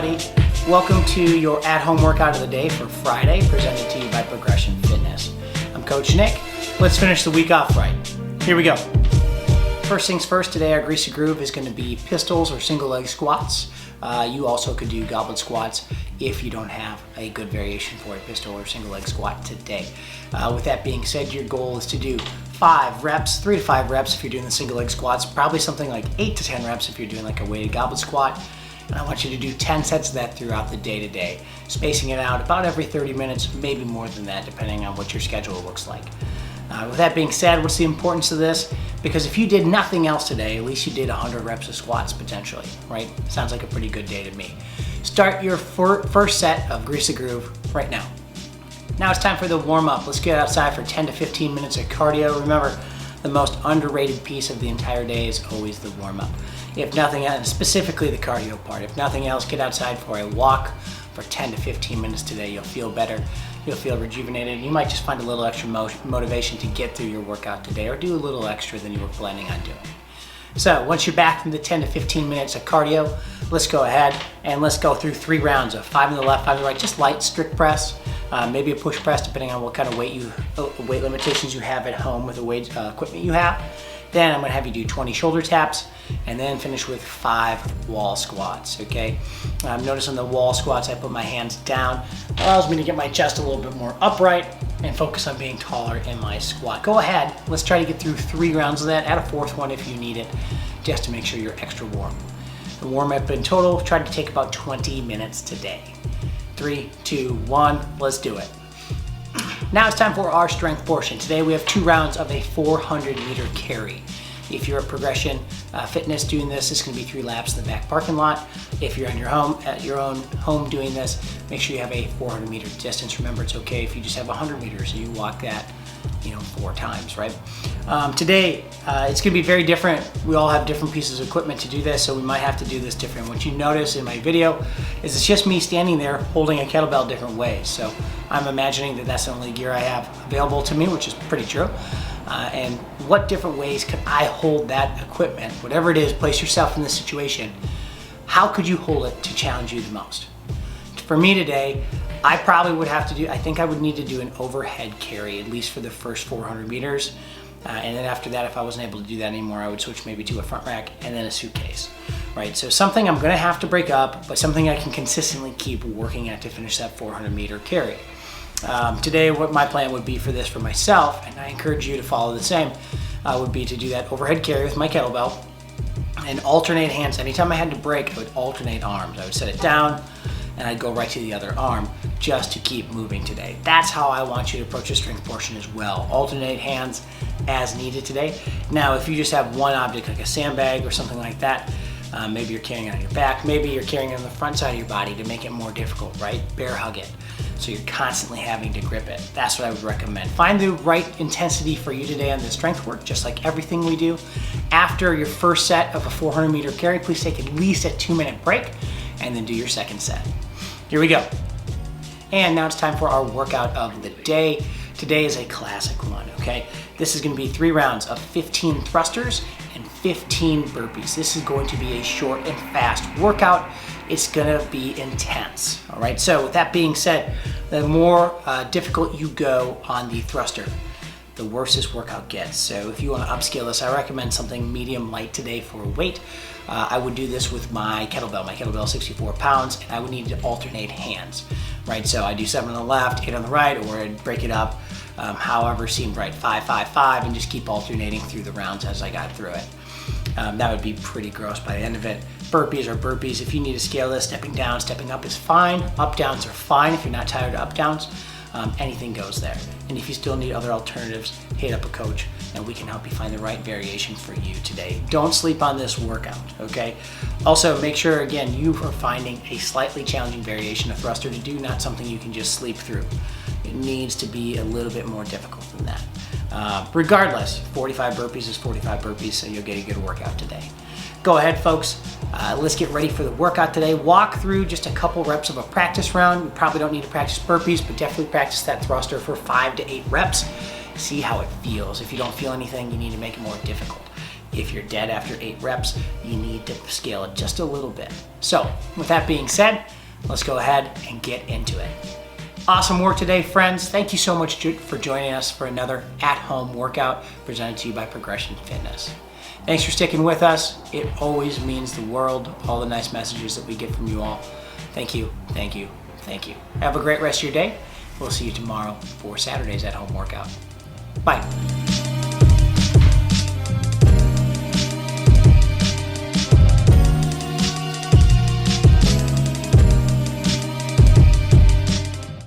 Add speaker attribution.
Speaker 1: everybody. Welcome to your at-home workout of the day for Friday, presented to you by Progression Fitness. I'm Coach Nick. Let's finish the week off right. Here we go. First things first, today our Greasy Groove is going to be pistols or single leg squats. You also could do goblet squats if you don't have a good variation for a pistol or single leg squat today. With that being said, your goal is to do 5 reps, 3 to 5 reps if you're doing the single leg squats, probably something like 8 to 10 reps if you're doing like a weighted goblet squat. And I want you to do 10 sets of that throughout the day today, spacing it out about every 30 minutes, maybe more than that, depending on what your schedule looks like. With that being said, what's the importance of this? Because if you did nothing else today, at least you did 100 reps of squats potentially, right? Sounds like a pretty good day to me. Start your first set of Greasy Groove right now. Now it's time for the warm up. Let's get outside for 10 to 15 minutes of cardio. Remember, the most underrated piece of the entire day is always the warm up. If nothing else, specifically the cardio part, if nothing else, get outside for a walk for 10 to 15 minutes today. You'll feel better. You'll feel rejuvenated. You might just find a little extra motivation to get through your workout today, or do a little extra than you were planning on doing. So once you're back from the 10 to 15 minutes of cardio, let's go ahead and let's go through 3 rounds of 5 on the left, 5 on the right, just light strict press, maybe a push press depending on what kind of weight limitations you have at home with the weight equipment you have. Then I'm gonna have you do 20 shoulder taps and then finish with 5 wall squats, okay? Notice on the wall squats, I put my hands down. Allows me to get my chest a little bit more upright and focus on being taller in my squat. Go ahead, let's try to get through 3 rounds of that. Add a 4th one if you need it, just to make sure you're extra warm. The warm up in total, try to take about 20 minutes today. 3, 2, 1, let's do it. Now it's time for our strength portion. Today we have 2 rounds of a 400-meter carry. If you're at Progression Fitness doing this, it's going to be 3 laps in the back parking lot. If you're at your own home doing this, make sure you have a 400-meter distance. Remember, it's okay if you just have 100 meters and you walk that, 4 times, right? Today, it's going to be very different. We all have different pieces of equipment to do this, so we might have to do this different. What you notice in my video is it's just me standing there holding a kettlebell different ways. So I'm imagining that that's the only gear I have available to me, which is pretty true. And what different ways could I hold that equipment? Whatever it is, place yourself in this situation. How could you hold it to challenge you the most? For me today, I probably would have to do, I think I would need to do an overhead carry, at least for the first 400 meters. And then after that, if I wasn't able to do that anymore, I would switch maybe to a front rack and then a suitcase, right? So something I'm gonna have to break up, but something I can consistently keep working at to finish that 400-meter carry. Today, what my plan would be for this for myself, and I encourage you to follow the same, would be to do that overhead carry with my kettlebell and alternate hands. Anytime I had to break, I would alternate arms. I would set it down and I'd go right to the other arm just to keep moving today. That's how I want you to approach the strength portion as well. Alternate hands as needed today. Now, if you just have one object like a sandbag or something like that, maybe you're carrying it on your back, maybe you're carrying it on the front side of your body to make it more difficult, right? Bear hug it. So you're constantly having to grip it. That's what I would recommend. Find the right intensity for you today on the strength work, just like everything we do. After your first set of a 400-meter carry, please take at least a 2-minute break and then do your second set. Here we go. And now it's time for our workout of the day. Today is a classic one, okay? This is gonna be 3 rounds of 15 thrusters and 15 burpees. This is going to be a short and fast workout. It's gonna be intense, all right? So with that being said, the more difficult you go on the thruster, the worse this workout gets. So if you wanna upscale this, I recommend something medium light today for weight. I would do this with my kettlebell. My kettlebell is 64 pounds, and I would need to alternate hands, right? So I do 7 on the left, 8 on the right, or I'd break it up however seemed right, 5, 5, 5, and just keep alternating through the rounds as I got through it. That would be pretty gross by the end of it. Burpees are burpees. If you need to scale this, stepping down, stepping up is fine. Up downs are fine if you're not tired of up downs. Anything goes there. And if you still need other alternatives, hit up a coach and we can help you find the right variation for you today. Don't sleep on this workout, okay? Also, make sure, again, you are finding a slightly challenging variation of thruster to do, not something you can just sleep through. It needs to be a little bit more difficult than that. Regardless, 45 burpees is 45 burpees, so you'll get a good workout today. Go ahead, folks. Let's get ready for the workout today. Walk through just a couple reps of a practice round. You probably don't need to practice burpees, but definitely practice that thruster for 5 to 8 reps. See how it feels. If you don't feel anything, you need to make it more difficult. If you're dead after 8 reps, you need to scale it just a little bit. So with that being said, let's go ahead and get into it. Awesome work today, friends. Thank you so much for joining us for another at-home workout presented to you by Progression Fitness. Thanks for sticking with us. It always means the world, all the nice messages that we get from you all. Thank you, thank you, thank you. Have a great rest of your day. We'll see you tomorrow for Saturday's at-home workout. Bye.